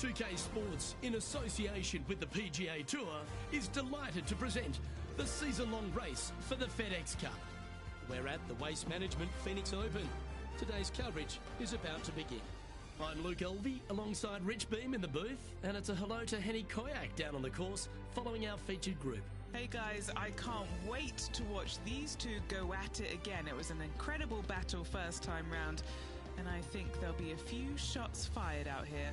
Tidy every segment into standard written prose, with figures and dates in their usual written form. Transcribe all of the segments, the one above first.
2K Sports, in association with the PGA Tour, is delighted to present the season-long race for the FedEx Cup. We're at the Waste Management Phoenix Open. Today's coverage is about to begin. I'm Luke Elvey alongside Rich Beam in the booth, and it's a hello to Henny Koyak down on the course following our featured group. Hey guys, I can't wait to watch these two go at it again. It was an incredible battle first time round, and I think there'll be a few shots fired out here.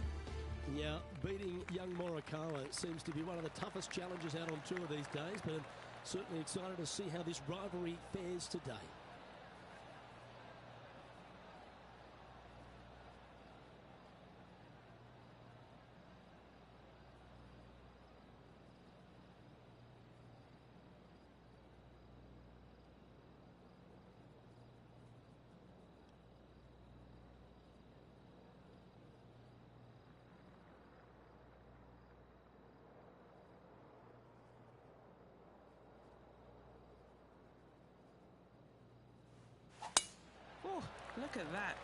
Yeah, beating young Morikawa seems to be one of the toughest challenges out on tour these days, but I'm certainly excited to see how this rivalry fares today. Oh, look at that.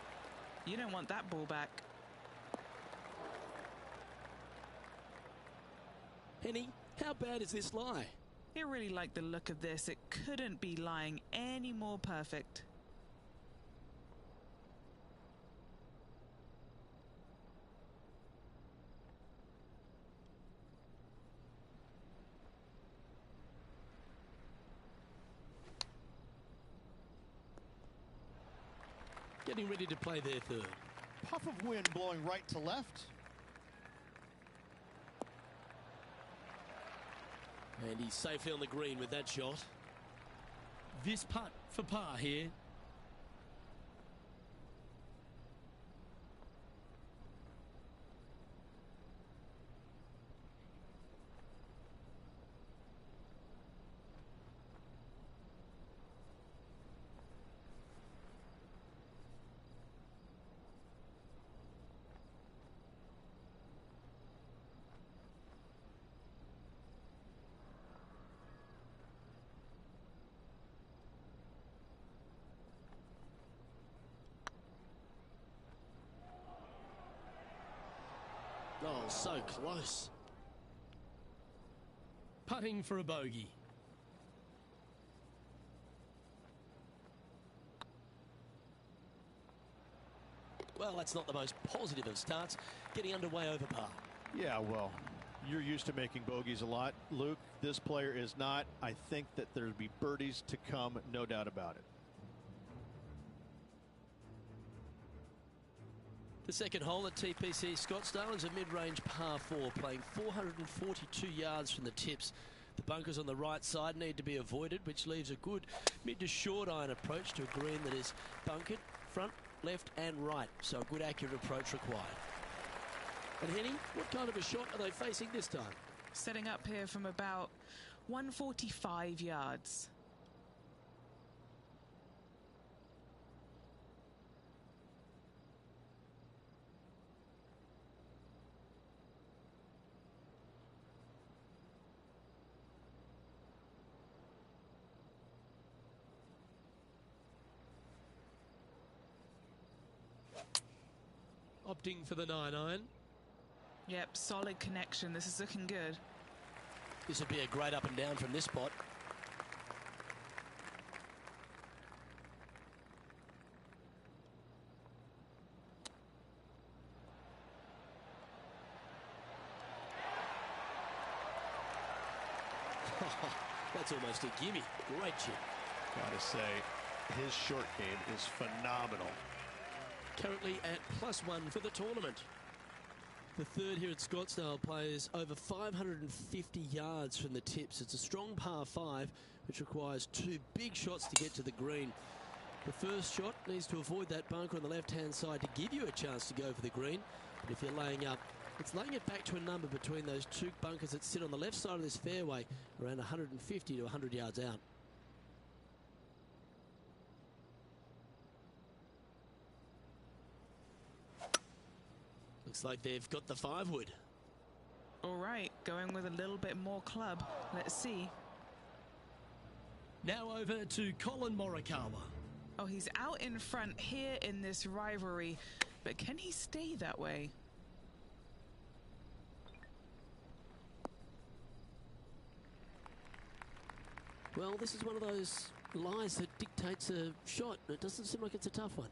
You don't want that ball back. Henny, how bad is this lie? I really like the look of this. It couldn't be lying any more perfect. Getting ready to play their third. Puff of wind blowing right to left. And he's safely on the green with that shot. This putt for par here. Oh, so close. Putting for a bogey. Well, that's not the most positive of starts. Getting underway over par. Yeah, well, you're used to making bogeys a lot, Luke. This player is not. I think that there'll be birdies to come, no doubt about it. The second hole at TPC Scottsdale is a mid-range par 4, playing 442 yards from the tips. The bunkers on the right side need to be avoided, which leaves a good mid to short iron approach to a green that is bunkered front, left and right. So a good accurate approach required. And Henny, what kind of a shot are they facing this time? Setting up here from about 145 yards. Opting for the 9-iron. Yep, solid connection. This is looking good. This would be a great up and down from this spot. That's almost a gimme. Great chip. Gotta say, his short game is phenomenal. Currently at +1 for the tournament. The third here at Scottsdale plays over 550 yards from the tips. It's a strong par 5, which requires 2 big shots to get to the green. The first shot needs to avoid that bunker on the left-hand side to give you a chance to go for the green. But if you're laying up, it's laying it back to a number between those 2 bunkers that sit on the left side of this fairway, around 150 to 100 yards out. Looks like they've got the 5-wood. All right, going with a little bit more club. Let's see. Now over to Collin Morikawa. Oh, he's out in front here in this rivalry, but can he stay that way? Well, this is one of those lies that dictates a shot. It doesn't seem like it's a tough one.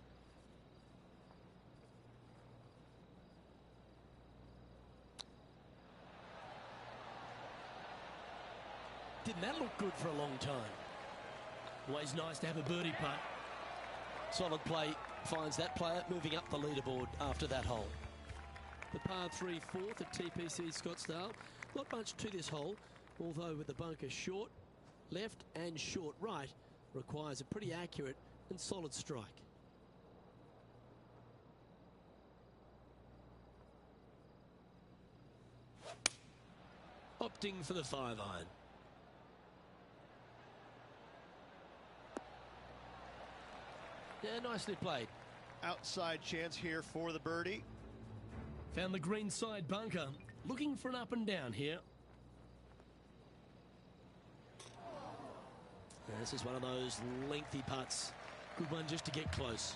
Didn't that look good for a long time? Always nice to have a birdie putt. Solid play finds that player moving up the leaderboard after that hole. The par 3 fourth at TPC Scottsdale. Not much to this hole, although with the bunker short left and short right, requires a pretty accurate and solid strike. Opting for the 5-iron. Yeah, nicely played. Outside chance here for the birdie. Found the green side bunker. Looking for an up and down here. This is one of those lengthy putts. Good one just to get close.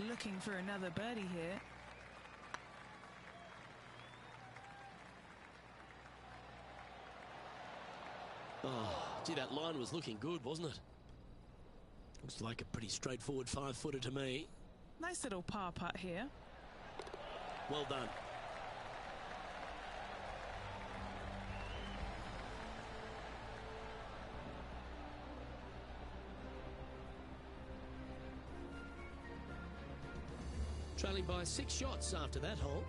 Looking for another birdie here. Oh, gee, that line was looking good, wasn't it? Looks like a pretty straightforward 5-footer to me. Nice little par putt here. Well done. Trailing by 6 shots after that hole.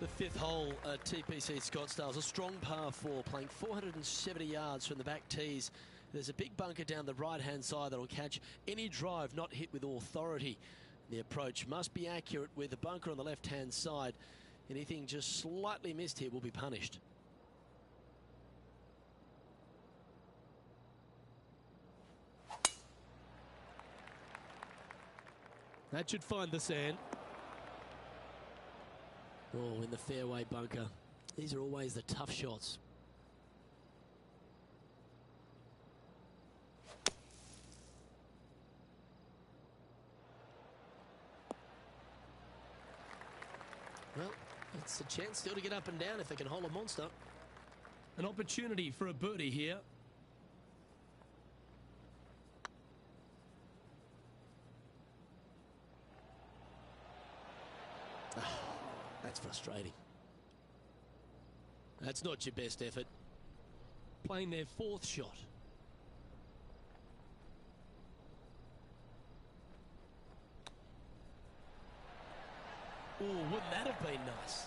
The 5th hole at TPC Scottsdale is a strong par 4, playing 470 yards from the back tees. There's a big bunker down the right-hand side that'll catch any drive not hit with authority. The approach must be accurate with the bunker on the left-hand side. Anything just slightly missed here will be punished. That should find the sand. Oh, in the fairway bunker. These are always the tough shots. Well, it's a chance still to get up and down if they can hold a monster. An opportunity for a birdie here. That's frustrating. That's not your best effort. Playing their 4th shot. Oh, wouldn't that have been nice?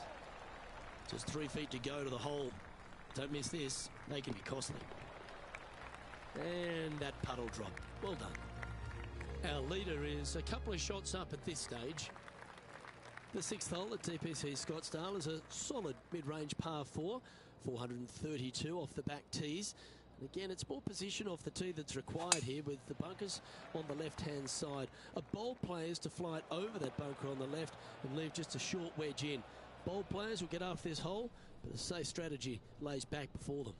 Just 3 feet to go to the hole. Don't miss this. They can be costly. And that puddle drop. Well done. Our leader is a couple of shots up at this stage. The 6th hole at TPC Scottsdale is a solid mid-range par 4, 432 off the back tees. And again, it's more position off the tee that's required here with the bunkers on the left-hand side. A bold player is to fly it over that bunker on the left and leave just a short wedge in. Bold players will get off this hole, but a safe strategy lays back before them.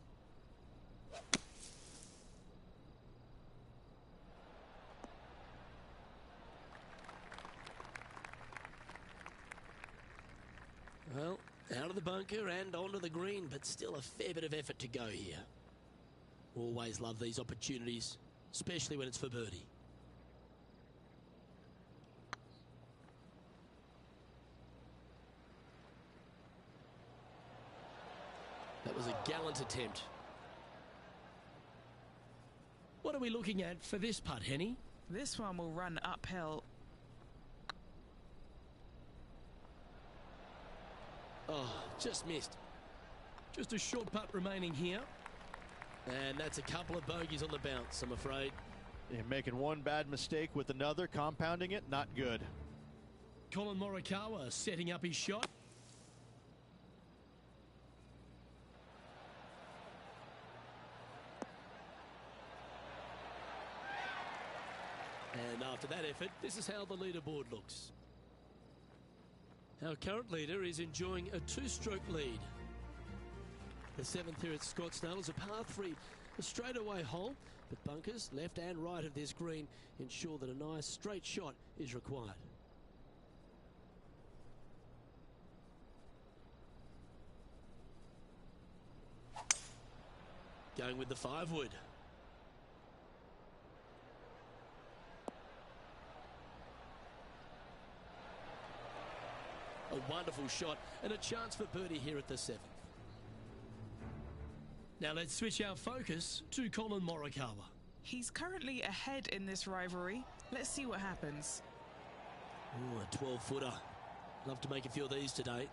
Well, out of the bunker and onto the green, but still a fair bit of effort to go here. Always love these opportunities, especially when it's for birdie. That was a gallant attempt. What are we looking at for this putt, Henny? This one will run uphill. Oh, just missed. Just a short putt remaining here. And that's a couple of bogeys on the bounce, I'm afraid. And making one bad mistake with another, compounding it, not good. Colin Morikawa setting up his shot. And after that effort, this is how the leaderboard looks. Our current leader is enjoying a 2-stroke lead. The 7th here at Scottsdale is a par 3, a straightaway hole, but bunkers left and right of this green ensure that a nice straight shot is required. Going with the 5-wood. A wonderful shot and a chance for birdie here at the 7th. Now let's switch our focus to Colin Morikawa. He's currently ahead in this rivalry. Let's see what happens. Oh, a 12-footer. Love to make a few of these today.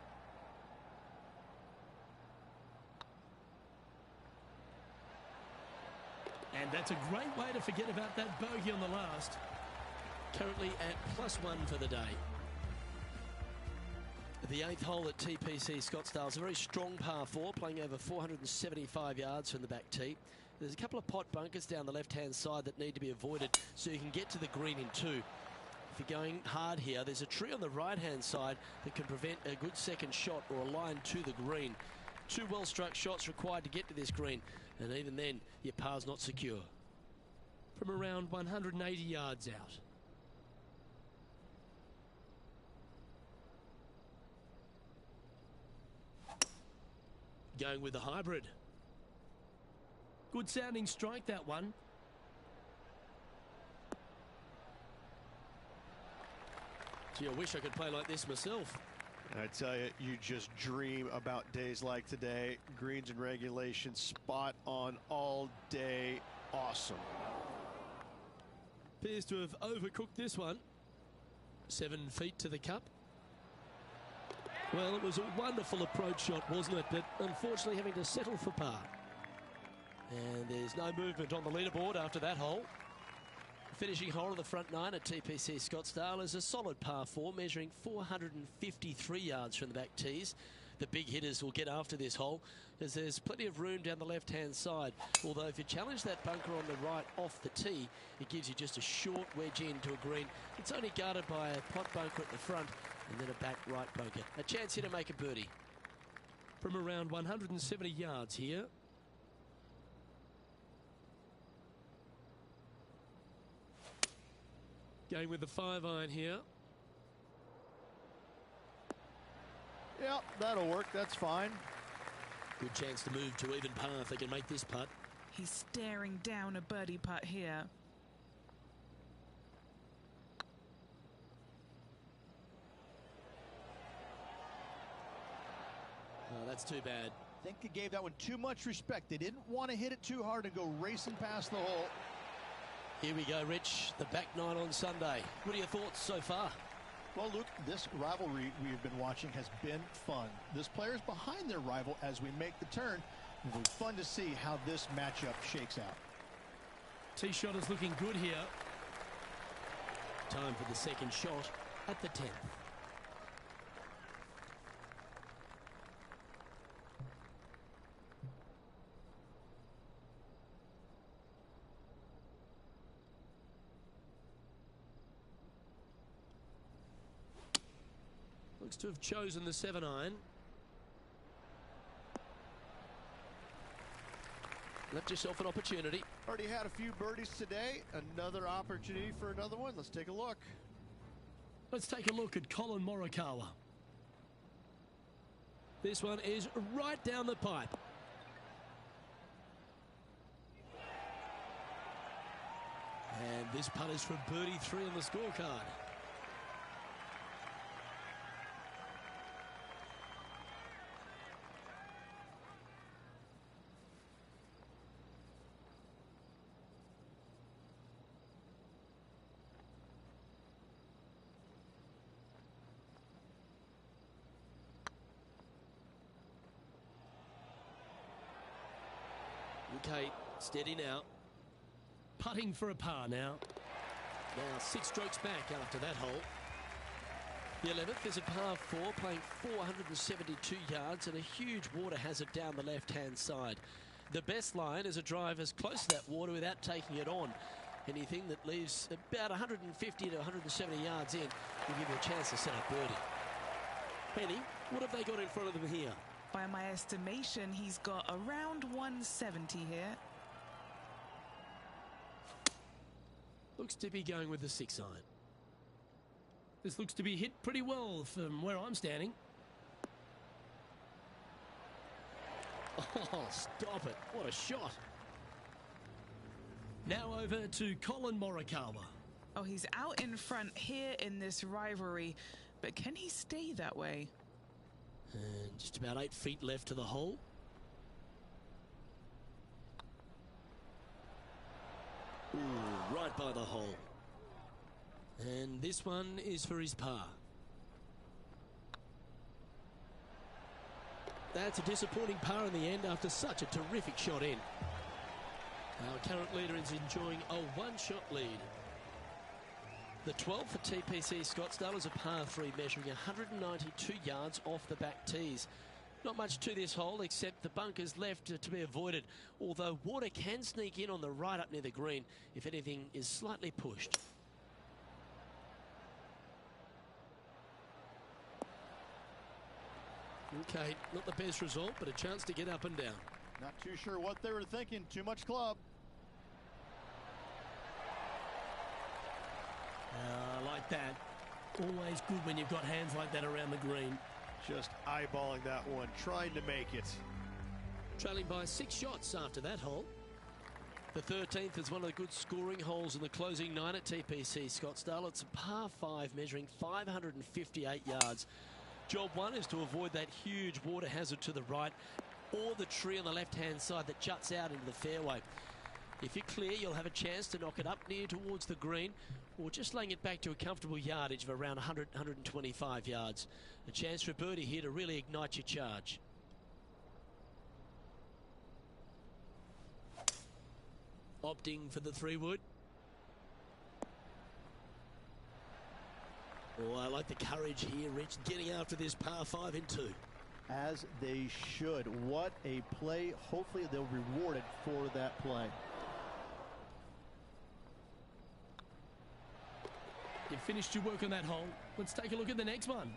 And that's a great way to forget about that bogey on the last. Currently at +1 for the day. The 8th hole at TPC Scottsdale is a very strong par 4, playing over 475 yards from the back tee. There's a couple of pot bunkers down the left-hand side that need to be avoided so you can get to the green in 2. If you're going hard here, there's a tree on the right-hand side that can prevent a good second shot or a line to the green. 2 well-struck shots required to get to this green, and even then, your par's not secure. From around 180 yards out. Going with the hybrid. Good sounding strike, that one. Gee, I wish I could play like this myself. I tell you, you just dream about days like today. Greens and regulation, spot on all day. Awesome. Appears to have overcooked this one. 7 feet to the cup. Well, it was a wonderful approach shot, wasn't it? But unfortunately having to settle for par. And there's no movement on the leaderboard after that hole. The finishing hole of the front 9 at TPC Scottsdale is a solid par 4, measuring 453 yards from the back tees. The big hitters will get after this hole, as there's plenty of room down the left-hand side. Although if you challenge that bunker on the right off the tee, it gives you just a short wedge into a green. It's only guarded by a pot bunker at the front and then a back right bunker. A chance here to make a birdie. From around 170 yards here. Going with the 5-iron here. Yep, that'll work. That's fine. Good chance to move to even par if they can make this putt. He's staring down a birdie putt here. Oh, that's too bad. I think they gave that one too much respect. They didn't want to hit it too hard and go racing past the hole. Here we go, Rich. The back 9 on Sunday. What are your thoughts so far? Well, Luke, this rivalry we've been watching has been fun. This player's behind their rival as we make the turn. It'll be fun to see how this matchup shakes out. Tee shot is looking good here. Time for the second shot at the 10th. Looks to have chosen the 7-iron. Left yourself an opportunity. Already had a few birdies today. Another opportunity for another one. Let's take a look. Let's take a look at Colin Morikawa. This one is right down the pipe. And this putt is for birdie 3 on the scorecard. Okay, steady now. Putting for a par now. Now 6 strokes back after that hole. The 11th is a par 4, playing 472 yards and a huge water hazard down the left-hand side. The best line is a drive as close to that water without taking it on. Anything that leaves about 150 to 170 yards in will give you a chance to set up birdie. Penny, what have they got in front of them here? By my estimation, he's got around 170 here. Looks to be going with the 6-iron. This looks to be hit pretty well from where I'm standing. Oh, stop it. What a shot. Now over to Colin Morikawa. Oh, he's out in front here in this rivalry, but can he stay that way? And just about 8 feet left to the hole. Ooh, right by the hole. And this one is for his par. That's a disappointing par in the end after such a terrific shot in. Our current leader is enjoying a one-shot lead. The 12th for TPC Scottsdale is a par 3 measuring 192 yards off the back tees. Not much to this hole except the bunkers left to be avoided, although water can sneak in on the right up near the green if anything is slightly pushed. Okay, not the best result, but a chance to get up and down. Not too sure what they were thinking. Too much club. Like that. Always good when you've got hands like that around the green. Just eyeballing that one, trying to make it. Trailing by 6 shots after that hole. The 13th is one of the good scoring holes in the closing 9 at TPC Scottsdale. It's a par 5 measuring 558 yards. Job 1 is to avoid that huge water hazard to the right or the tree on the left-hand side that juts out into the fairway. If you're clear, you'll have a chance to knock it up near towards the green or just laying it back to a comfortable yardage of around 125 yards. A chance for a birdie here to really ignite your charge. Opting for the 3-wood. Oh, I like the courage here, Rich, getting after this par 5 in 2. As they should. What a play. Hopefully they'll be rewarded for that play. You've finished your work on that hole. Let's take a look at the next one.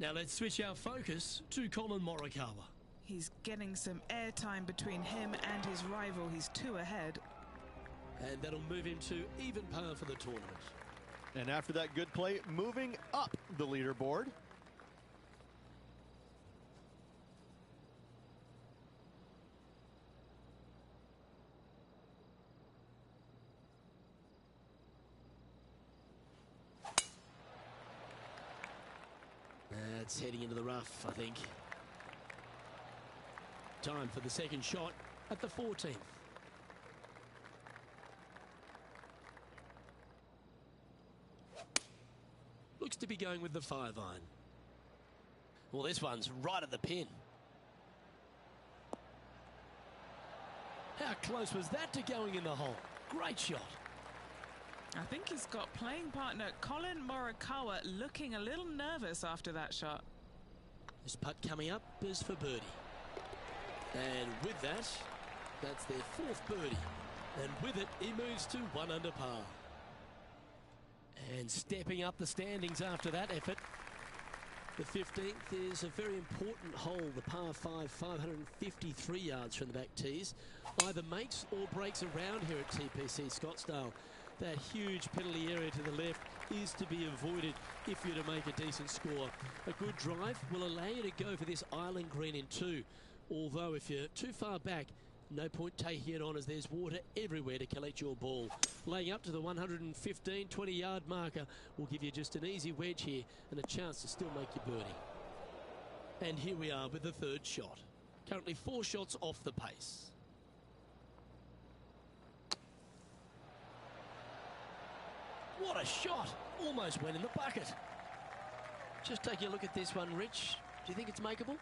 Now let's switch our focus to Colin Morikawa. He's getting some airtime between him and his rival. He's 2 ahead. And that'll move him to even par for the tournament. And after that good play, moving up the leaderboard. That's heading into the rough, I think. Time for the second shot at the 14th. Looks to be going with the 5-iron. Well, this one's right at the pin. How close was that to going in the hole? Great shot. I think he's got playing partner Colin Morikawa looking a little nervous after that shot. This putt coming up is for birdie. And with that, that's their 4th birdie. And with it, he moves to 1 under par. And stepping up the standings after that effort, the 15th is a very important hole, the par 5, 553 yards from the back tees. Either makes or breaks around here at TPC Scottsdale. That huge penalty area to the left is to be avoided if you're to make a decent score. A good drive will allow you to go for this island green in 2. Although if you're too far back, no point taking it on as there's water everywhere to collect your ball. Laying up to the 115, 20-yard marker will give you just an easy wedge here and a chance to still make your birdie. And here we are with the 3rd shot. Currently 4 shots off the pace. What a shot! Almost went in the bucket. Just taking a look at this one, Rich. Do you think it's makeable?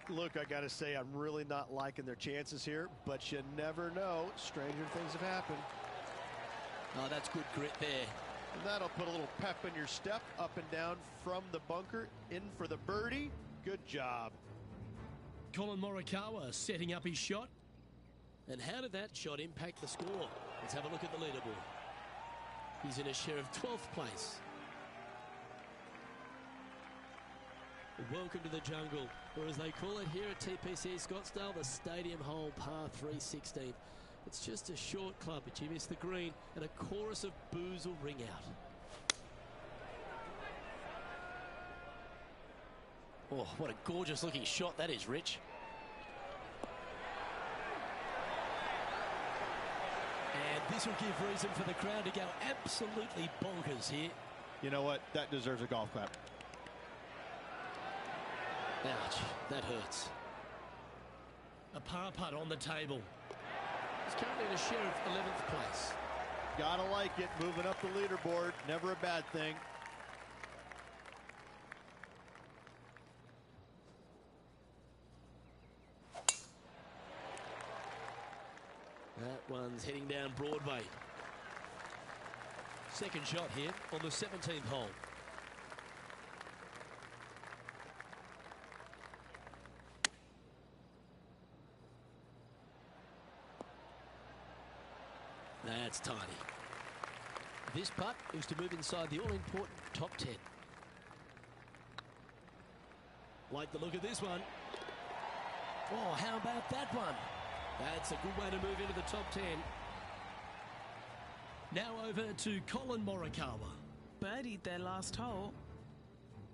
Look, I got to say, I'm really not liking their chances here, but you never know. Stranger things have happened. Oh, that's good grit there. And that'll put a little pep in your step, up and down from the bunker, in for the birdie. Good job. Colin Morikawa setting up his shot. And how did that shot impact the score? Let's have a look at the leaderboard. He's in a share of 12th place. Welcome to the jungle, or as they call it here at TPC Scottsdale, the Stadium Hole par 3 16th. It's just a short club, but you miss the green, and a chorus of boos will ring out. Oh, what a gorgeous looking shot that is, Rich. This will give reason for the crowd to go absolutely bonkers here. You know what? That deserves a golf clap. Ouch, that hurts. A par putt on the table. He's currently in a share of 11th place. Gotta like it. Moving up the leaderboard. Never a bad thing. That one's heading down Broadway. Second shot here on the 17th hole. That's tidy. This putt is to move inside the all-important top 10. Like the look of this one. Oh, how about that one? That's a good way to move into the top 10. Now over to Colin Morikawa. Birdied their last hole.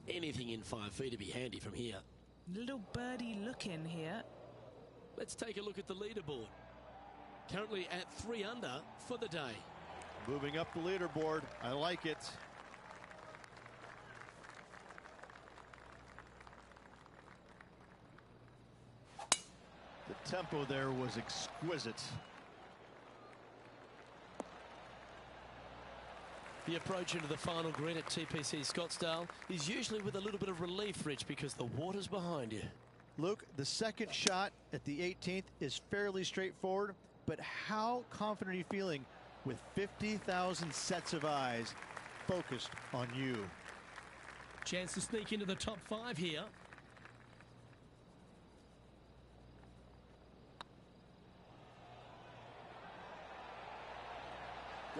Anything in 5 feet to be handy from here. Little birdie look in here. Let's take a look at the leaderboard. Currently at 3 under for the day. Moving up the leaderboard. I like it. The tempo there was exquisite. The approach into the final green at TPC Scottsdale is usually with a little bit of relief, Rich, because the water's behind you. Luke, the second shot at the 18th is fairly straightforward, but how confident are you feeling with 50,000 sets of eyes focused on you? Chance to sneak into the top 5 here.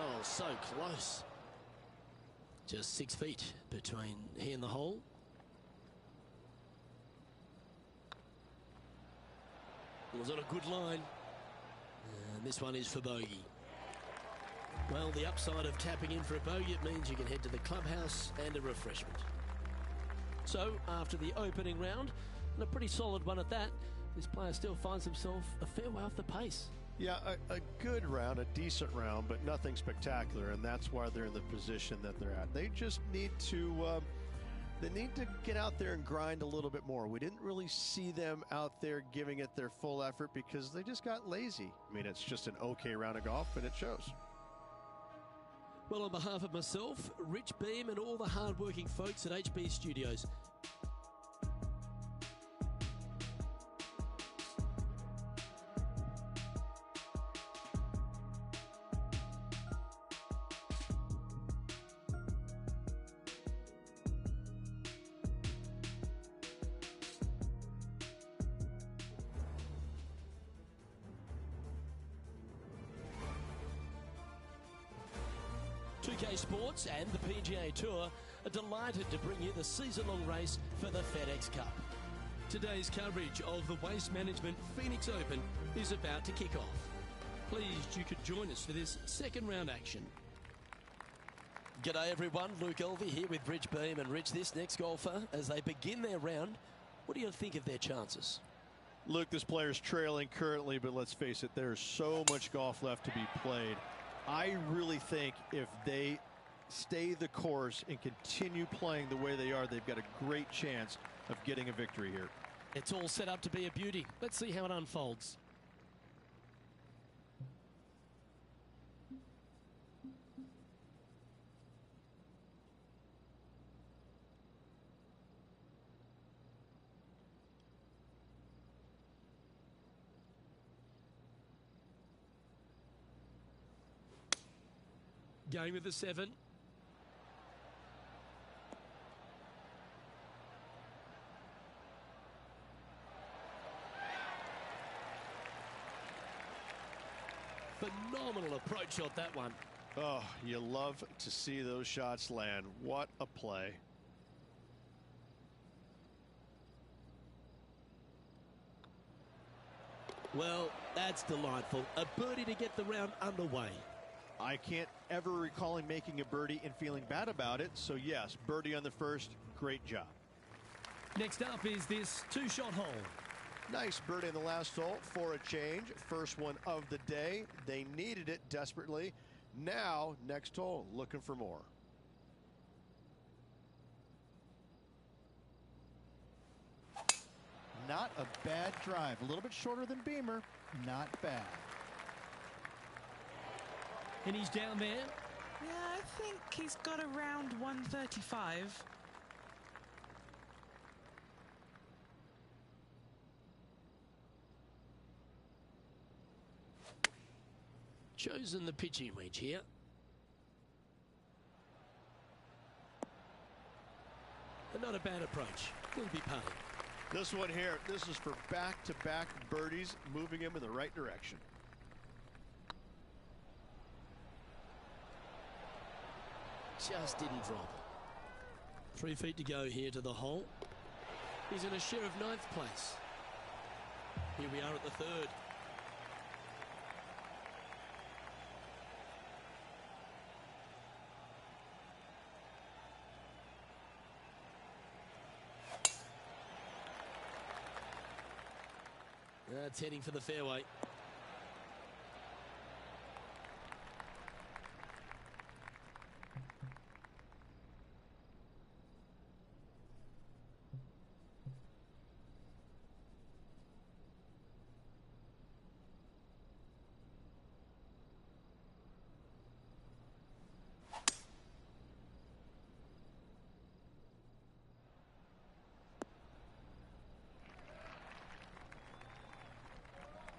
Oh, so close. Just 6 feet between he and the hole. It was on a good line. And this one is for bogey. Well, the upside of tapping in for a bogey, it means you can head to the clubhouse and a refreshment. So, after the opening round, and a pretty solid one at that, this player still finds himself a fair way off the pace. Yeah, a good round, a decent round, but nothing spectacular, and that's why they're in the position that they're at. They just need to get out there and grind a little bit more. We didn't really see them out there giving it their full effort because they just got lazy. I mean, it's just an okay round of golf, and it shows. Well, on behalf of myself, Rich Beam, and all the hard-working folks at HB Studios, Sports and the PGA Tour are delighted to bring you the season-long race for the FedEx Cup. Today's coverage of the Waste Management Phoenix Open is about to kick off. Pleased you could join us for this second round action. G'day everyone, Luke Elvey here with Rich Beam. And Rich, this next golfer, as they begin their round, what do you think of their chances? Luke, this player's trailing currently, but let's face it, there's so much golf left to be played. I really think if they stay the course and continue playing the way they are, they've got a great chance of getting a victory here. It's all set up to be a beauty. Let's see how it unfolds. Going with the 7. Phenomenal approach shot, that one. Oh, you love to see those shots land. What a play. Well, that's delightful. A birdie to get the round underway. I can't ever recall him making a birdie and feeling bad about it. So yes, birdie on the first, great job. Next up is this 2-shot hole. Nice birdie in the last hole for a change. First one of the day. They needed it desperately. Now, next hole, looking for more. Not a bad drive. A little bit shorter than Beamer. Not bad. And he's down there. Yeah, I think he's got around 135. Chosen the pitching wedge here. But not a bad approach. Will be putting. This one here, this is for back-to-back birdies, moving him in the right direction. Just didn't drop. 3 feet to go here to the hole. He's in a share of 9th place. Here we are at the 3rd. That's heading for the fairway.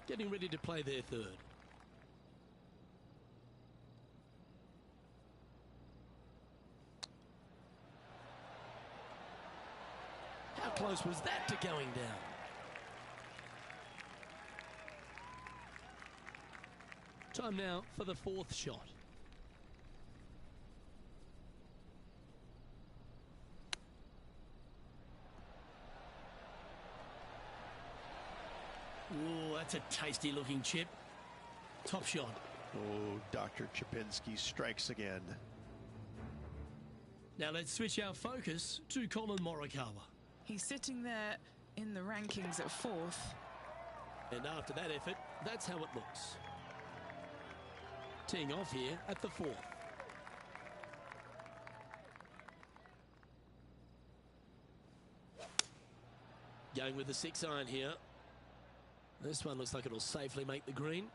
Getting ready to play their 3rd. How close was that to going down? Time now for the 4th shot. Oh, that's a tasty looking chip. Top shot. Oh, Dr. Chapinski strikes again. Now let's switch our focus to Colin Morikawa. He's sitting there in the rankings at 4th. And after that effort, that's how it looks. Teeing off here at the 4th. Going with the 6-iron here. This one looks like it'll safely make the green.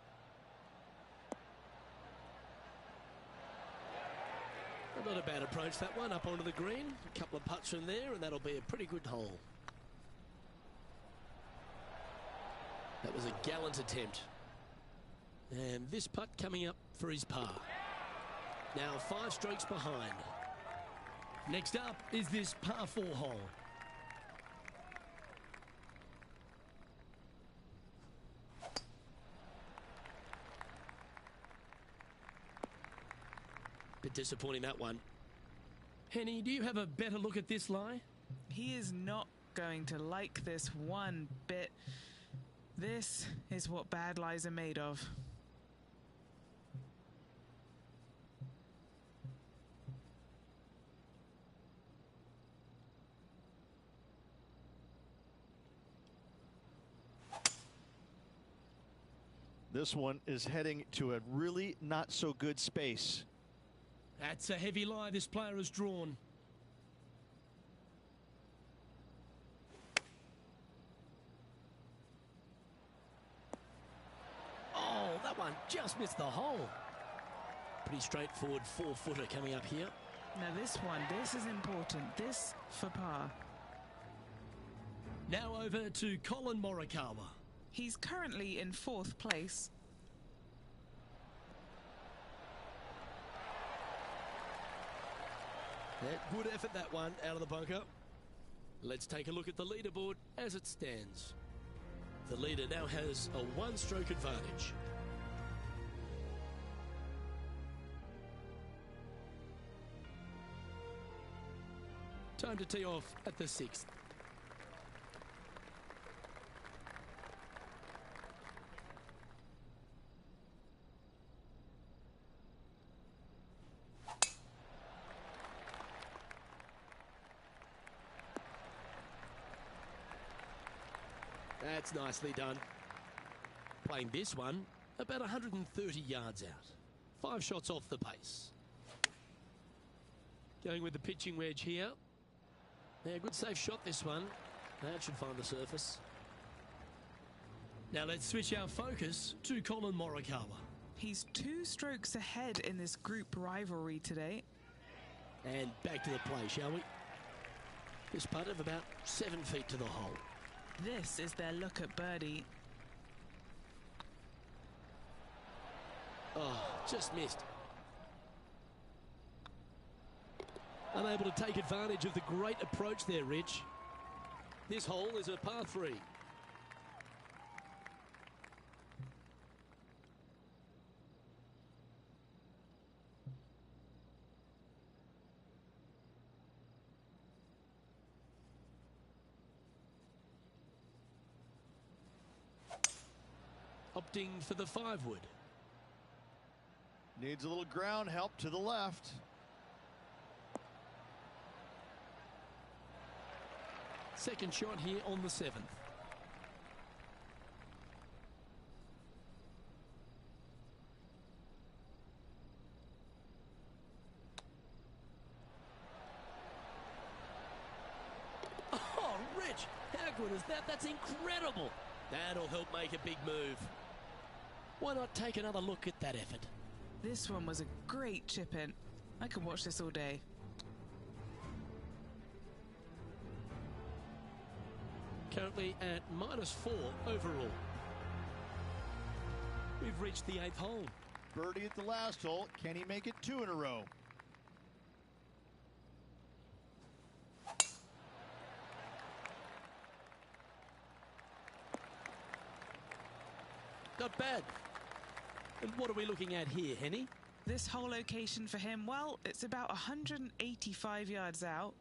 Not a bad approach, that one, up onto the green. A couple of putts from there, and that'll be a pretty good hole. That was a gallant attempt. And this putt coming up for his par. Now 5 strokes behind. Next up is this par 4 hole. Bit disappointing, that one. Henny, do you have a better look at this lie? He is not going to like this one bit. This is what bad lies are made of. This one is heading to a really not so good space. That's a heavy lie this player has drawn. Oh, that one just missed the hole. Pretty straightforward 4-footer coming up here. Now this one, this is important. This for par. Now over to Colin Morikawa. He's currently in 4th place. Good effort, that one, out of the bunker. Let's take a look at the leaderboard as it stands. The leader now has a 1-stroke advantage. Time to tee off at the 6th. That's nicely done. Playing this one about 130 yards out. 5 shots off the pace. Going with the pitching wedge here. Yeah, good safe shot this one. That should find the surface. Now let's switch our focus to Colin Morikawa. He's 2 strokes ahead in this group rivalry today. And back to the play, shall we? This putt of about 7 feet to the hole. This is their look at birdie. Oh, just missed. Unable to take advantage of the great approach there, Rich. This hole is a par 3. Opting for the 5-wood. Needs a little ground help to the left. Second shot here on the 7th. Oh, Rich, how good is that? That's incredible. That'll help make a big move. Why not take another look at that effort? This one was a great chip in. I could watch this all day. Currently at -4 overall. We've reached the 8th hole. Birdie at the last hole. Can he make it 2 in a row? Not bad. And what are we looking at here, Henny? This whole location for him, well, it's about 185 yards out.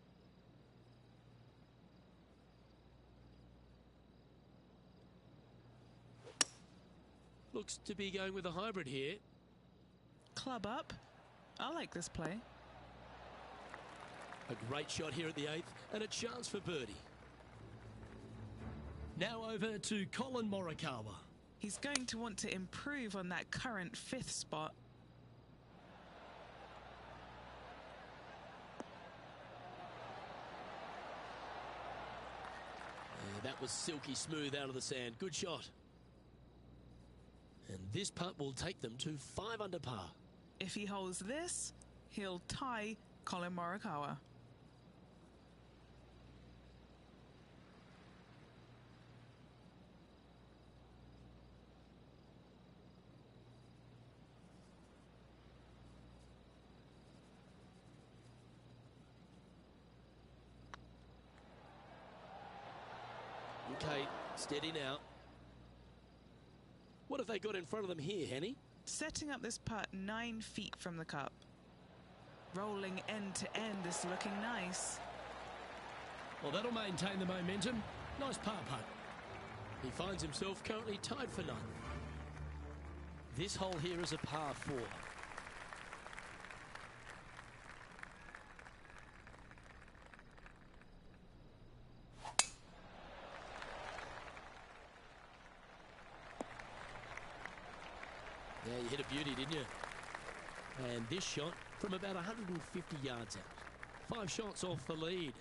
Looks to be going with a hybrid here. Club up. I like this play. A great shot here at the 8th and a chance for birdie. Now over to Colin Morikawa. He's going to want to improve on that current 5th spot. That was silky smooth out of the sand. Good shot. And this putt will take them to 5 under par. If he holds this, he'll tie Colin Morikawa. Okay, steady now. What have they got in front of them here, Henny? Setting up this putt 9 feet from the cup. Rolling end to end, this looking nice. Well, that'll maintain the momentum. Nice par putt. He finds himself currently tied for 9th. This hole here is a par 4. Yeah, you hit a beauty, didn't you? And this shot from about 150 yards out. 5 shots off the lead.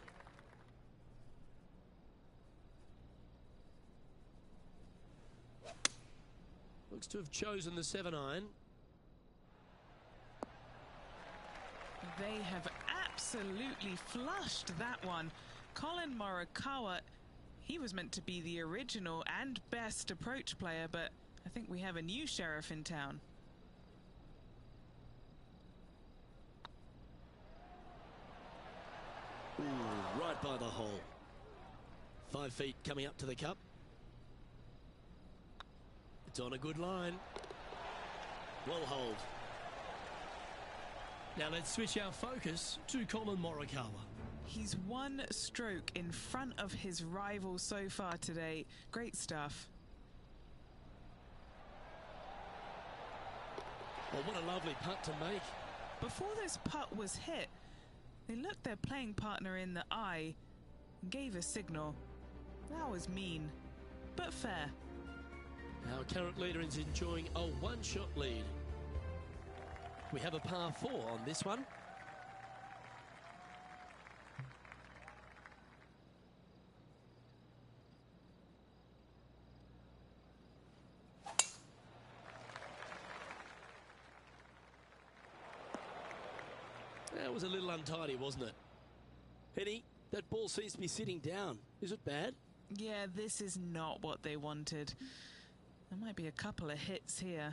Looks to have chosen the 7-iron. They have absolutely flushed that one. Colin Morikawa, he was meant to be the original and best approach player, but I think we have a new sheriff in town. Ooh, right by the hole. 5 feet coming up to the cup. It's on a good line. Well hold. Now let's switch our focus to Colin Morikawa. He's 1 stroke in front of his rival so far today. Great stuff. Well, what a lovely putt to make. Before this putt was hit, they looked their playing partner in the eye and gave a signal. That was mean. but fair. Our current leader is enjoying a one-shot lead. We have a par 4 on this one. That was a little untidy, wasn't it? Henny, that ball seems to be sitting down. Is it bad? Yeah, this is not what they wanted. There might be a couple of hits here.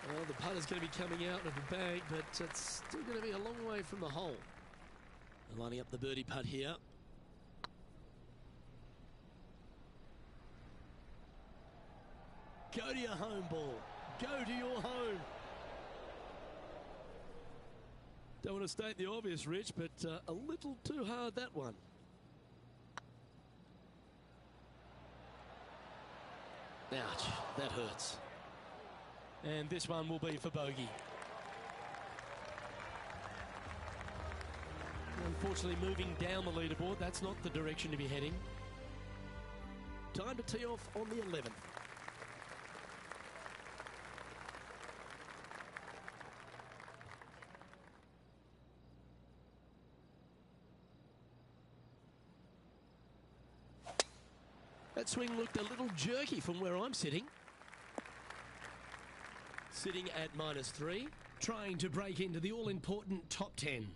Well, the putter's going to be coming out of the bag, but it's still going to be a long way from the hole. They're lining up the birdie putt here. Go to your home, ball. Go to your home. Don't want to state the obvious, Rich, but a little too hard, that one. Ouch, that hurts. And this one will be for bogey. Unfortunately, moving down the leaderboard, that's not the direction to be heading. Time to tee off on the 11th. That swing looked a little jerky from where I'm sitting. Sitting at -3. Trying to break into the all-important top 10.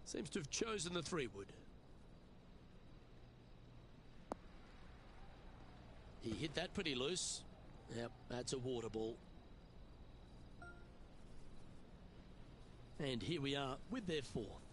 Seems to have chosen the 3-wood. He hit that pretty loose. Yep, that's a water ball. And here we are with their 4th.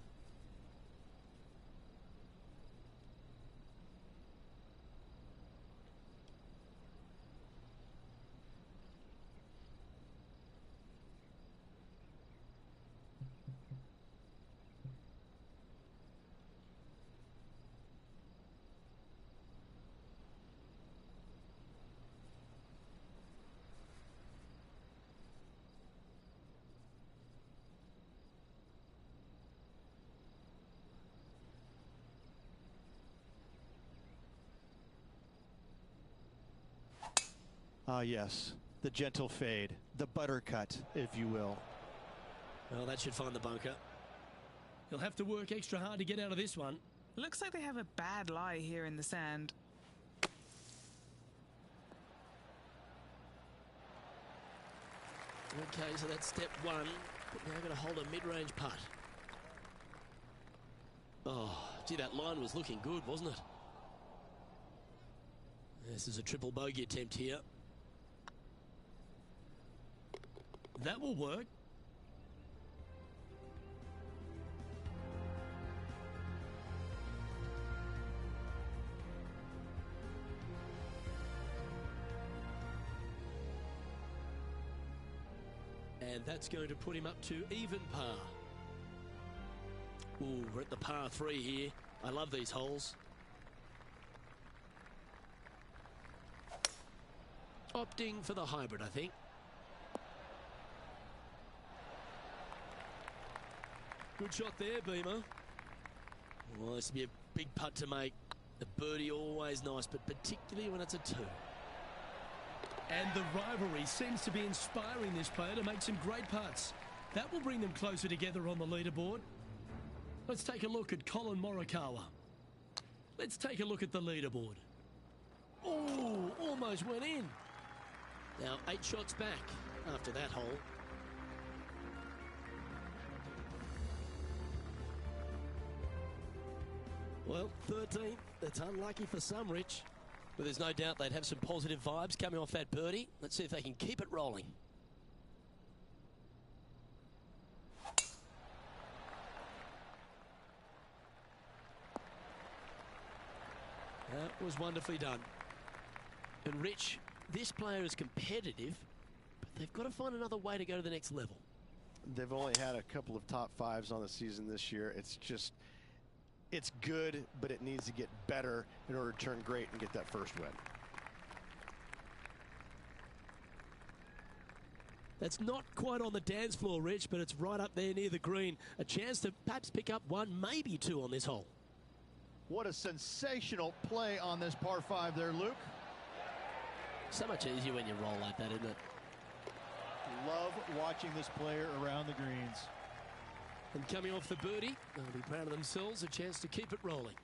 Ah, yes. The gentle fade. The buttercut, if you will. Well, that should find the bunker. He'll have to work extra hard to get out of this one. Looks like they have a bad lie here in the sand. Okay, so that's step 1. But now going to hold a mid-range putt. Oh, gee, that line was looking good, wasn't it? This is a triple bogey attempt here. That will work. And that's going to put him up to even par. Ooh, we're at the par 3 here. I love these holes. Opting for the hybrid, I think. Good shot there, Beamer. Well, this will be a big putt to make. The birdie always nice, but particularly when it's a 2. And the rivalry seems to be inspiring this player to make some great putts. That will bring them closer together on the leaderboard. Let's take a look at Colin Morikawa. Let's take a look at the leaderboard. Oh, almost went in. Now 8 shots back after that hole. Well, 13th. That's unlucky for some, Rich. But there's no doubt they'd have some positive vibes coming off that birdie. Let's see if they can keep it rolling. That was wonderfully done. And Rich, this player is competitive, but they've got to find another way to go to the next level. They've only had a couple of top fives on the season this year. It's good, but it needs to get better in order to turn great and get that first win. That's not quite on the dance floor, Rich, but it's right up there near the green. A chance to perhaps pick up one, maybe two on this hole. What a sensational play on this par 5 there, Luke. So much easier when you roll like that, isn't it? Love watching this player around the greens. And coming off the birdie, they'll be proud of themselves, a chance to keep it rolling.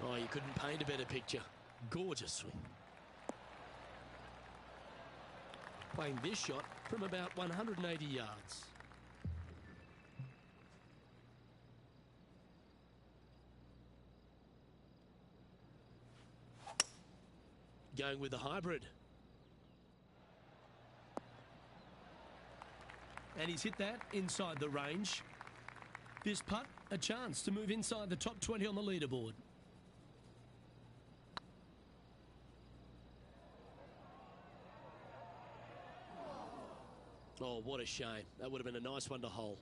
Oh, you couldn't paint a better picture. Gorgeous swing. Playing this shot from about 180 yards. Going with the hybrid. And he's hit that inside the range. This putt, a chance to move inside the top 20 on the leaderboard. Oh, what a shame. That would have been a nice one to hole.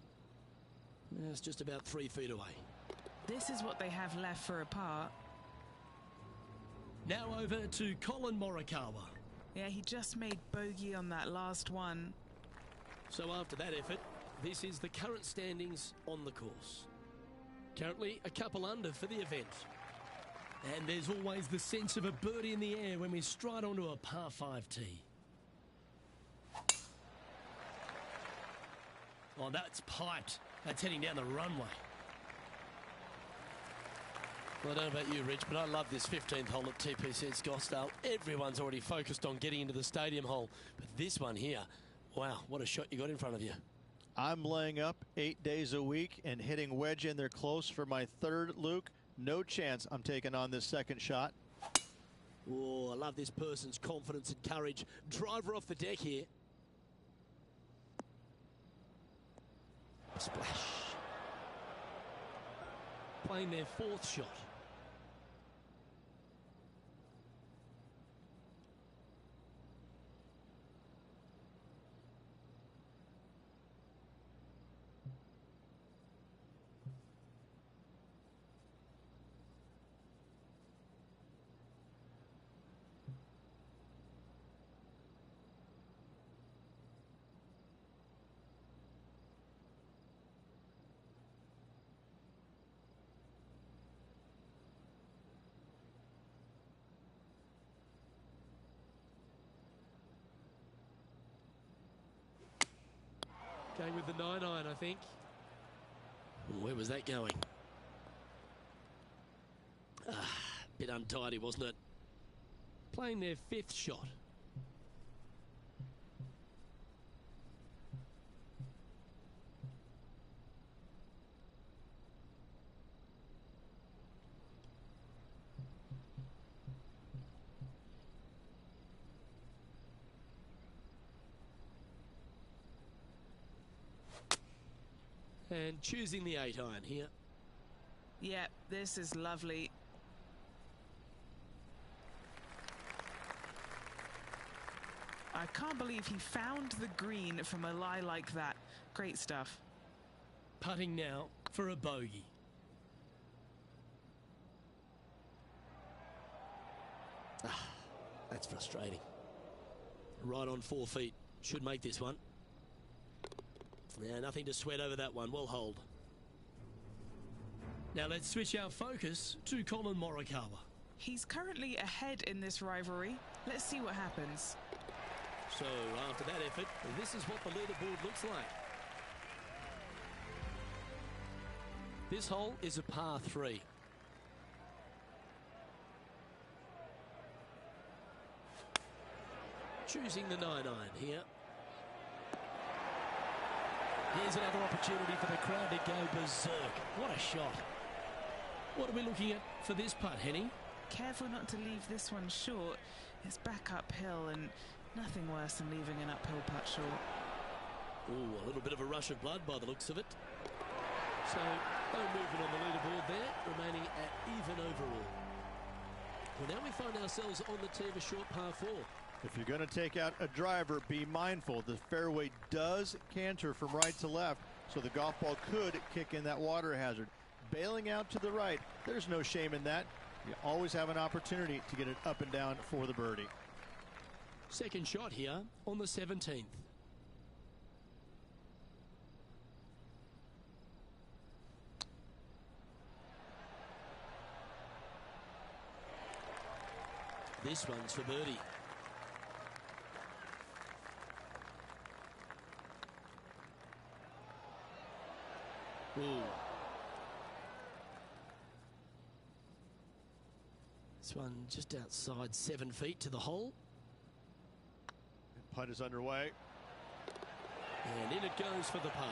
It's just about 3 feet away. This is what they have left for a par. Now over to Colin Morikawa. Yeah, he just made bogey on that last one. So after that effort, this is the current standings on the course. Currently a couple under for the event. And there's always the sense of a birdie in the air when we stride onto a par 5 tee. Oh, that's piped. That's heading down the runway. Well, I don't know about you, Rich, but I love this 15th hole at TPC at Scottsdale. Everyone's already focused on getting into the stadium hole. But this one here, wow, what a shot you got in front of you. I'm laying up 8 days a week and hitting wedge in there close for my third, Luke. No chance I'm taking on this second shot. Oh, I love this person's confidence and courage. Driver off the deck here. Splash. Playing their 4th shot. Going with the 9-iron, I think. Where was that going? Bit untidy, wasn't it? Playing their 5th shot. And choosing the 8-iron here. Yeah, this is lovely. I can't believe he found the green from a lie like that. Great stuff. Putting now for a bogey. That's frustrating. Right on 4 feet. Should make this one. Yeah, nothing to sweat over that one. Well hold. Now let's switch our focus to Colin Morikawa. He's currently ahead in this rivalry. Let's see what happens. So after that effort, this is what the leaderboard looks like. This hole is a par 3. Choosing the 9-iron here. Here's another opportunity for the crowd to go berserk. What a shot. What are we looking at for this putt, Henny? Careful not to leave this one short. It's back uphill and nothing worse than leaving an uphill putt short. Oh, a little bit of a rush of blood by the looks of it. So, no movement on the leaderboard there, remaining at even overall. Well, now we find ourselves on the tee of a short par 4. If you're going to take out a driver, be mindful. The fairway does canter from right to left, so the golf ball could kick in that water hazard. Bailing out to the right, there's no shame in that. You always have an opportunity to get it up and down for the birdie. Second shot here on the 17th. This one's for birdie. Ooh. This one just outside 7 feet to the hole. Putt is underway. And in it goes for the par.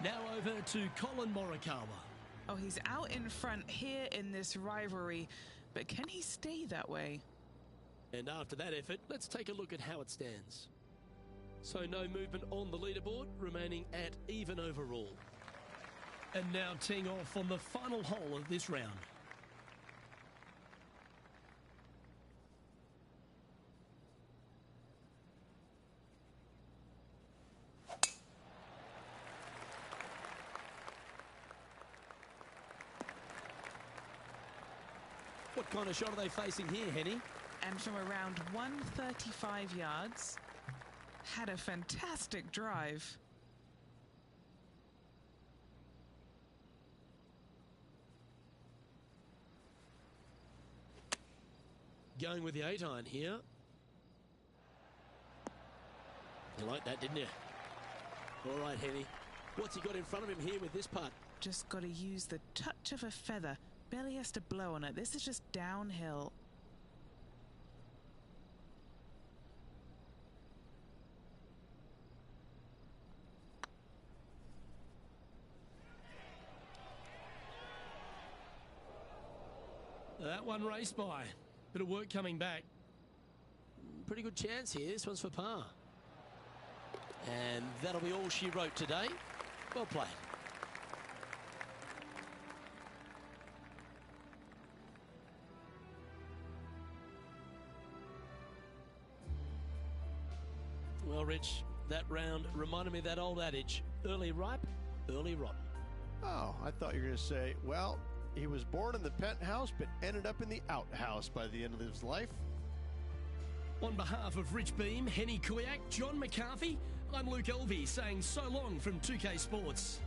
Now over to Colin Morikawa. Oh, he's out in front here in this rivalry, but can he stay that way? And after that effort, let's take a look at how it stands. So no movement on the leaderboard, remaining at even overall. And now teeing off on the final hole of this round. What kind of shot are they facing here, Henny? And from around 135 yards, had a fantastic drive. Going with the 8-iron here. You like that, didn't you? All right, Henny. What's he got in front of him here with this putt? Just got to use the touch of a feather. Barely has to blow on it. This is just downhill. That one raced by. Bit of work coming back. Pretty good chance here. This one's for par. And that'll be all she wrote today. Well played. Well, Rich, that round reminded me of that old adage, early ripe, early rotten. Oh, I thought you were going to say, well, he was born in the penthouse but ended up in the outhouse by the end of his life. On behalf of Rich Beam, Henny Kuyak, John McCarthy, I'm Luke Elvey saying so long from 2K Sports.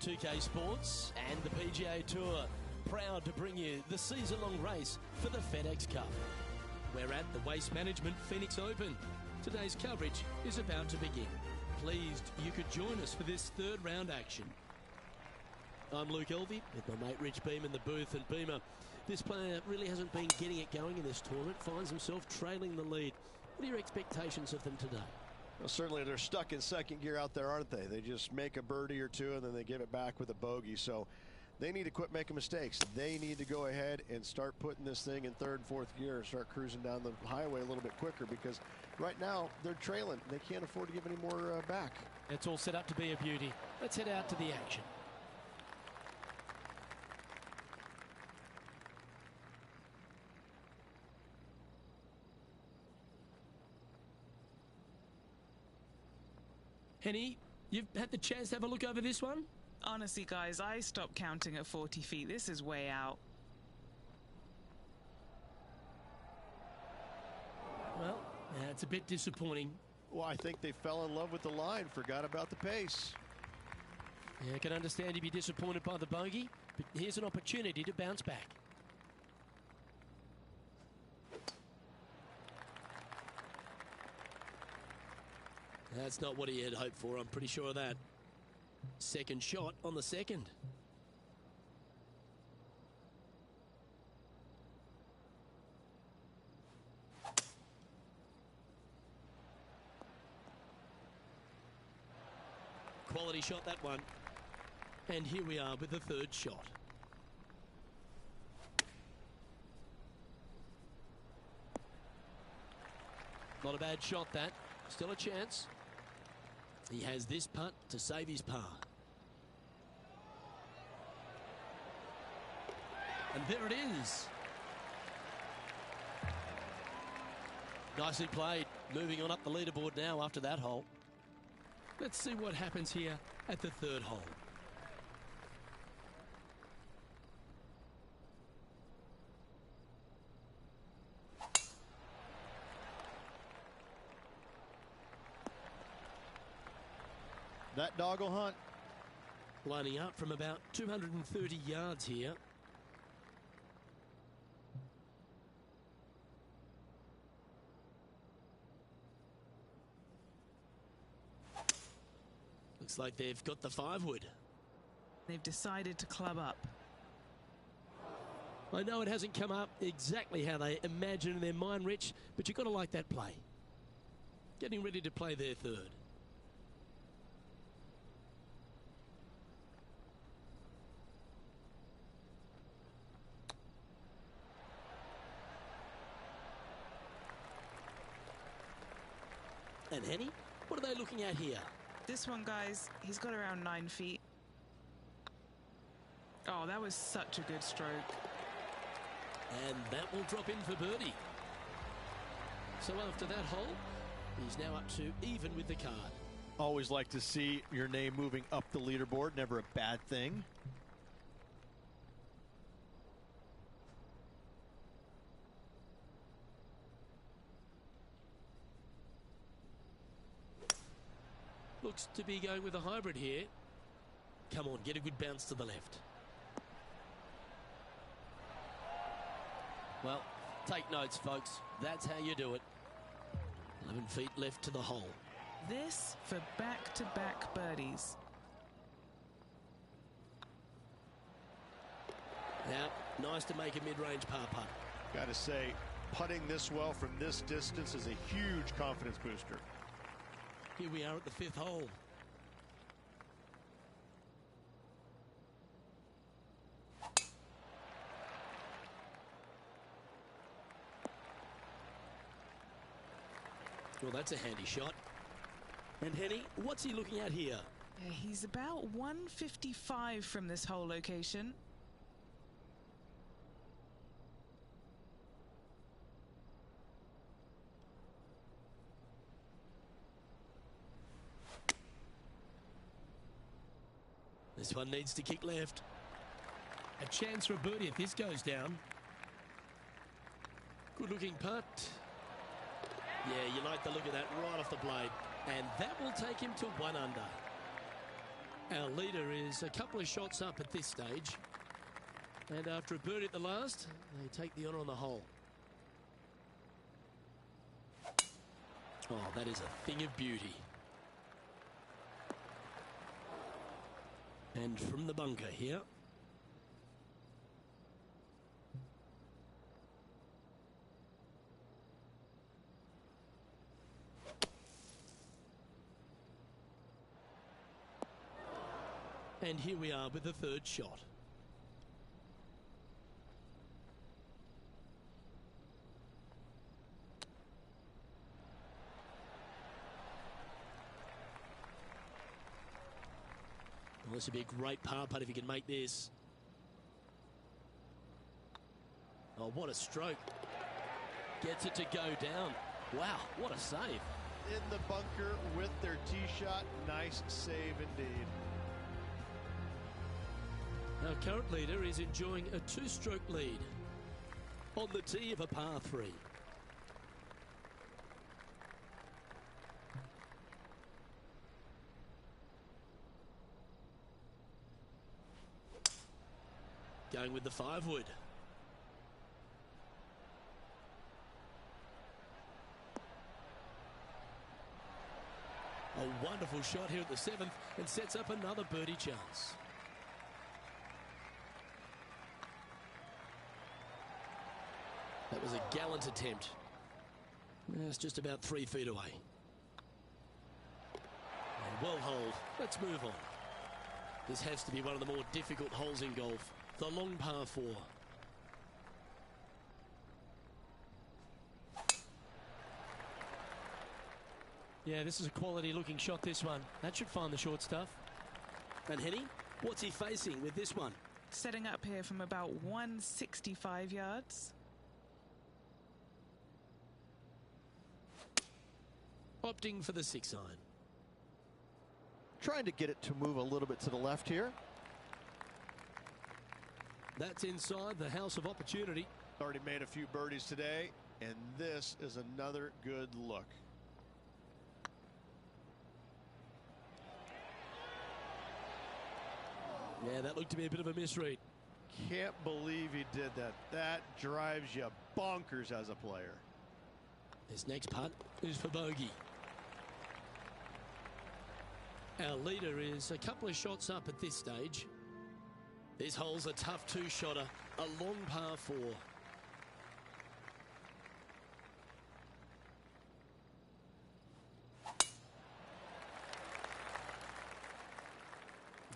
2K Sports and the PGA Tour, proud to bring you the season-long race for the FedEx Cup. We're at the Waste Management Phoenix Open. Today's coverage is about to begin. Pleased you could join us for this third round action. I'm Luke Elvey with my mate Rich Beam in the booth. And Beamer, this player really hasn't been getting it going in this tournament, finds himself trailing the lead. What are your expectations of them today? Well, certainly they're stuck in second gear out there, aren't they? They just make a birdie or two and then they give it back with a bogey. So they need to quit making mistakes. They need to go ahead and start putting this thing in third and fourth gear and start cruising down the highway a little bit quicker, because right now they're trailing. They can't afford to give any more back. It's all set up to be a beauty. Let's head out to the action. Henny, you've had the chance to have a look over this one? Honestly, guys, I stopped counting at 40 feet. This is way out. Well, it's a bit disappointing. Well, I think they fell in love with the line, forgot about the pace. Yeah, I can understand you'd be disappointed by the bogey, but here's an opportunity to bounce back. That's not what he had hoped for, I'm pretty sure of that. Second shot on the second. Quality shot, that one. And here we are with the third shot. Not a bad shot, that. Still a chance. He has this putt to save his par. And there it is. Nicely played. Moving on up the leaderboard now after that hole. Let's see what happens here at the third hole. That dog will hunt. Lining up from about 230 yards here. Looks like they've got the 5-wood. They've decided to club up. I know it hasn't come up exactly how they imagine in their mind, Rich, but you've got to like that play. Getting ready to play their third. And Henny, what are they looking at here? This one, guys, he's got around 9 feet. Oh, that was such a good stroke. And that will drop in for birdie. So after that hole, he's now up to even with the card. Always like to see your name moving up the leaderboard. Never a bad thing. Looks to be going with a hybrid here. Come on, get a good bounce to the left. Well, take notes, folks. That's how you do it. 11 feet left to the hole. This for back-to-back birdies. Now, nice to make a mid-range par putt. Got to say, putting this well from this distance is a huge confidence booster. Here we are at the 5th hole. Well, that's a handy shot. And Henny, what's he looking at here? He's about 155 from this hole location. This one needs to kick left. A chance for a birdie if this goes down. Good looking putt. Yeah, you like the look of that right off the blade. And that will take him to 1 under. Our leader is a couple of shots up at this stage. And after a birdie at the last, they take the honour on the hole. Oh, that is a thing of beauty. And from the bunker here. And here we are with the third shot. Well, this would be a great par putt if he can make this. Oh, what a stroke. Gets it to go down. Wow, what a save. In the bunker with their tee shot. Nice save indeed. Our current leader is enjoying a two-stroke lead on the tee of a par 3. Going with the 5-wood. A wonderful shot here at the 7th and sets up another birdie chance. That was a gallant attempt. It's just about 3 feet away. And well holed. Let's move on. This has to be one of the more difficult holes in golf. The long par 4. Yeah, this is a quality looking shot, this one. That should find the short stuff. And Henny, what's he facing with this one? Setting up here from about 165 yards. Opting for the 6-iron. Trying to get it to move a little bit to the left here. That's inside the house of opportunity. Already made a few birdies today, and this is another good look. Yeah, that looked to be a bit of a misread. Can't believe he did that. That drives you bonkers as a player. This next putt is for bogey. Our leader is a couple of shots up at this stage. This hole's a tough 2-shotter, a long par 4.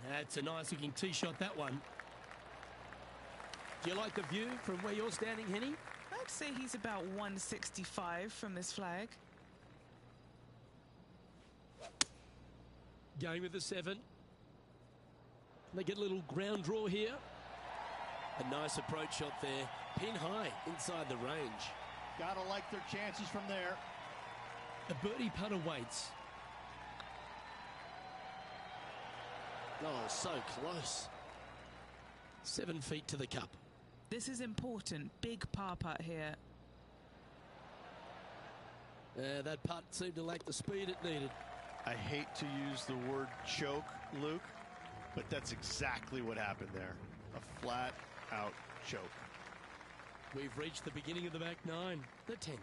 That's a nice looking tee shot, that one. Do you like the view from where you're standing, Henny? I'd say he's about 165 from this flag. Going with the 7. They get a little ground draw here. A nice approach shot there. Pin high inside the range. Gotta like their chances from there. A birdie putt awaits. Oh, so close. 7 feet to the cup. This is important. Big par putt here. That putt seemed to lack the speed it needed. I hate to use the word choke, Luke, but that's exactly what happened there. A flat-out choke. We've reached the beginning of the back 9, the 10th.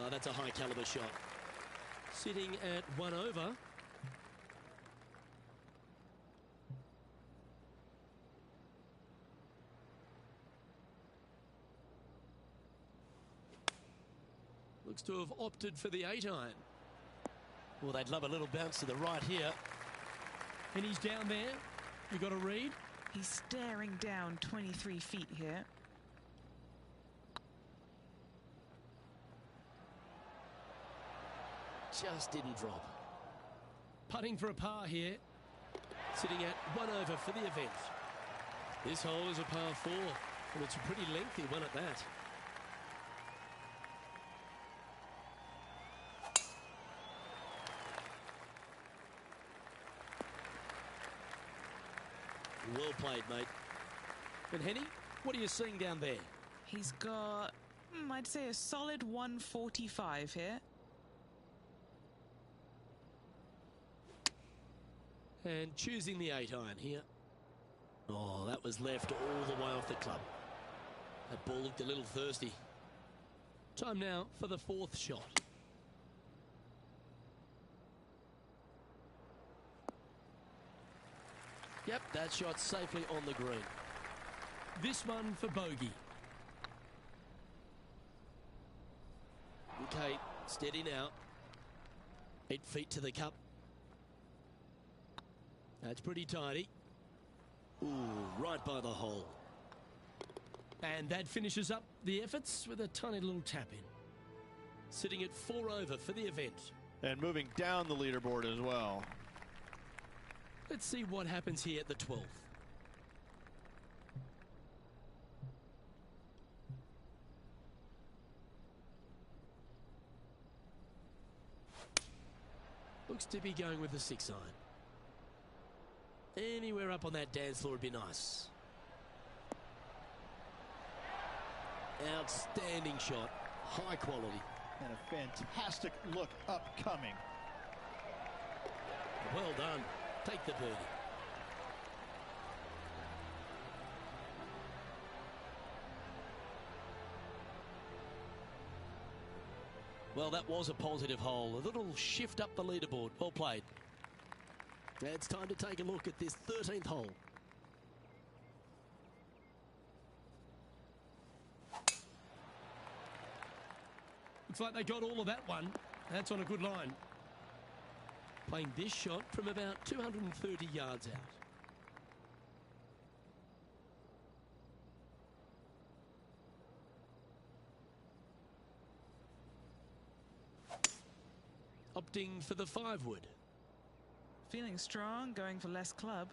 That's a high caliber shot. Sitting at 1 over. Looks to have opted for the 8-iron. Well, they'd love a little bounce to the right here. And he's down there. You got to read. He's staring down 23 feet here. Just didn't drop. Putting for a par here. Sitting at 1 over for the event. This hole is a par 4, and it's a pretty lengthy one at that. Well played, mate. And Henny, what are you seeing down there? He's got, I'd say, a solid 145 here. And choosing the 8-iron here. Oh, that was left all the way off the club. That ball looked a little thirsty. Time now for the 4th shot. Yep, that shot safely on the green. This one for bogey. Okay, steady now. 8 feet to the cup. That's pretty tidy. Ooh, right by the hole. And that finishes up the efforts with a tiny little tap in. Sitting at 4 over for the event. And moving down the leaderboard as well. Let's see what happens here at the 12th. Looks to be going with the 6-iron. Anywhere up on that dance floor would be nice. Outstanding shot. High quality. And a fantastic look upcoming. Well done. Take the birdie. Well, that was a positive hole. A little shift up the leaderboard. Well played. Now it's time to take a look at this 13th hole. Looks like they got all of that one. That's on a good line. Playing this shot from about 230 yards out. Opting for the 5-wood. Feeling strong, going for less club.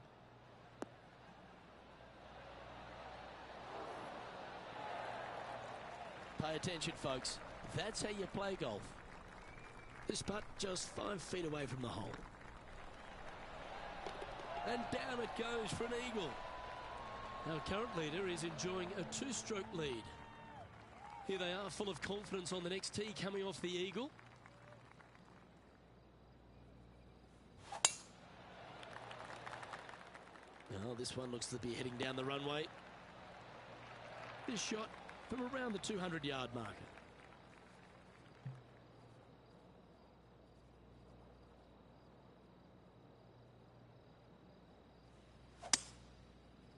Pay attention, folks. That's how you play golf. This putt just 5 feet away from the hole. And down it goes for an eagle. Our current leader is enjoying a 2-stroke lead. Here they are, full of confidence on the next tee, coming off the eagle. Oh, this one looks to be heading down the runway. This shot from around the 200-yard marker.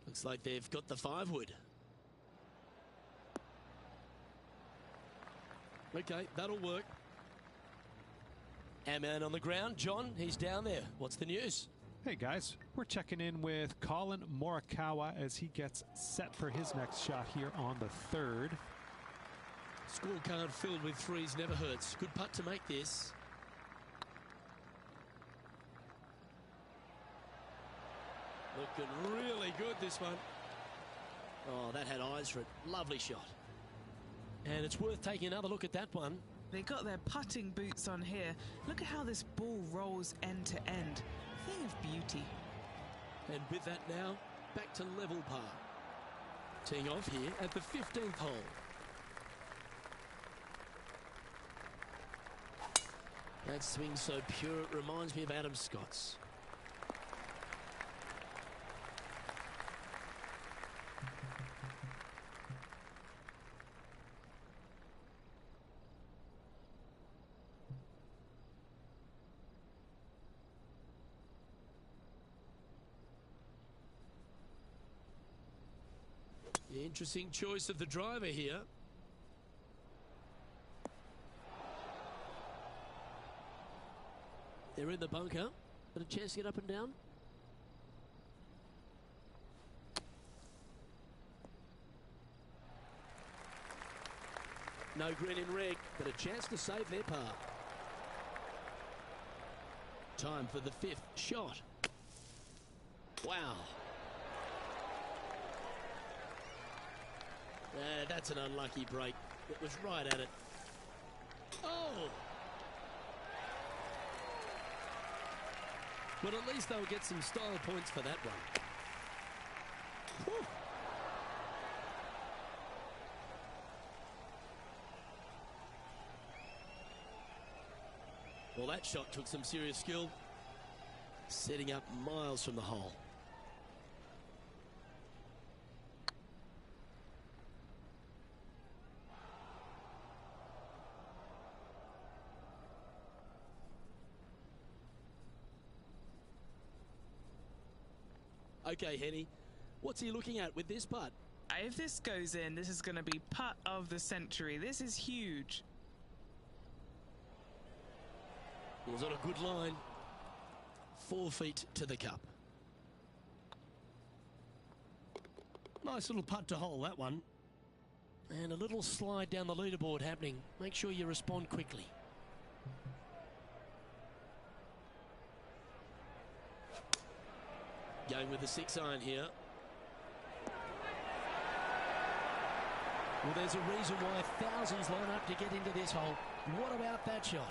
Looks like they've got the 5-wood. Okay, that'll work. Our man on the ground, John, he's down there. What's the news? Hey guys, we're checking in with Colin Morikawa as he gets set for his next shot here on the 3rd. Scorecard filled with threes never hurts. Good putt to make this. Looking really good, this one. Oh, that had eyes for it. Lovely shot. And it's worth taking another look at that one. They got their putting boots on here. Look at how this ball rolls end to end. Thing of beauty. And with that now, back to level par. Teeing off here at the 15th hole. That swing so pure, it reminds me of Adam Scott's. Interesting choice of the driver here. They're in the bunker. Got a chance to get up and down. No green in red, but a chance to save their par. Time for the 5th shot. Wow. That's an unlucky break. It was right at it. Oh! But at least they'll get some style points for that one. Whew. that shot took some serious skill. Setting up miles from the hole. Okay, Henny, what's he looking at with this putt? If this goes in, this is going to be putt of the century. This is huge. It was on a good line. 4 feet to the cup. Nice little putt to hole, that one. And a little slide down the leaderboard happening. Make sure you respond quickly. Going with the 6-iron here. Well, there's a reason why thousands line up to get into this hole. What about that shot?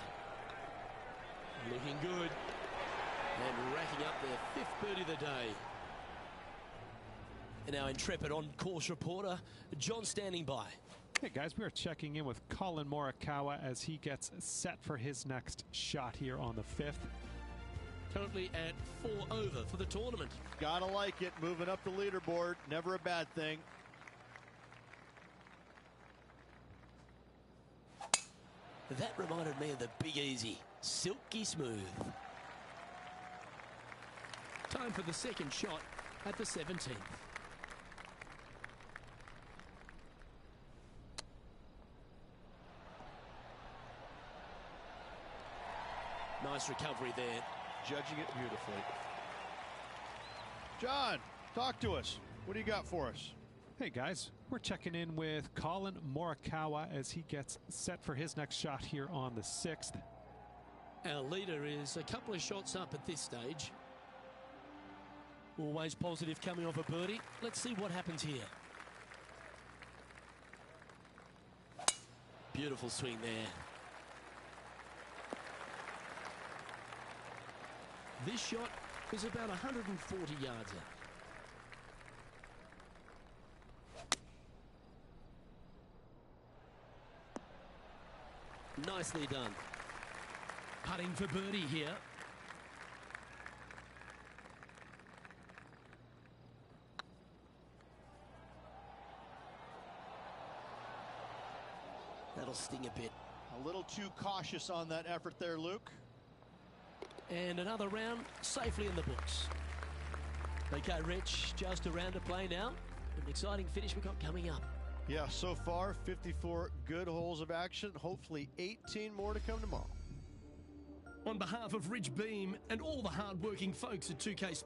Looking good. And racking up their 5th birdie of the day. And our intrepid on-course reporter, John, standing by. Hey guys, we are checking in with Colin Morikawa as he gets set for his next shot here on the 5th. Currently at 4 over for the tournament. Gotta like it, moving up the leaderboard, never a bad thing. That reminded me of the Big Easy. Silky smooth. Time for the second shot at the 17th. Nice recovery there. Judging it beautifully. John, talk to us. What do you got for us? Hey guys, we're checking in with Colin Morikawa as he gets set for his next shot here on the 6th. Our leader is a couple of shots up at this stage. Always positive coming off a birdie. Let's see what happens here. Beautiful swing there. This shot is about 140 yards out. Nicely done. Putting for birdie here. That'll sting a bit. A little too cautious on that effort there, Luke. And another round safely in the books. Okay, Rich, just a round to play now. An exciting finish we've got coming up. Yeah, so far 54 good holes of action. Hopefully 18 more to come tomorrow. On behalf of Rich Beam and all the hard-working folks at 2K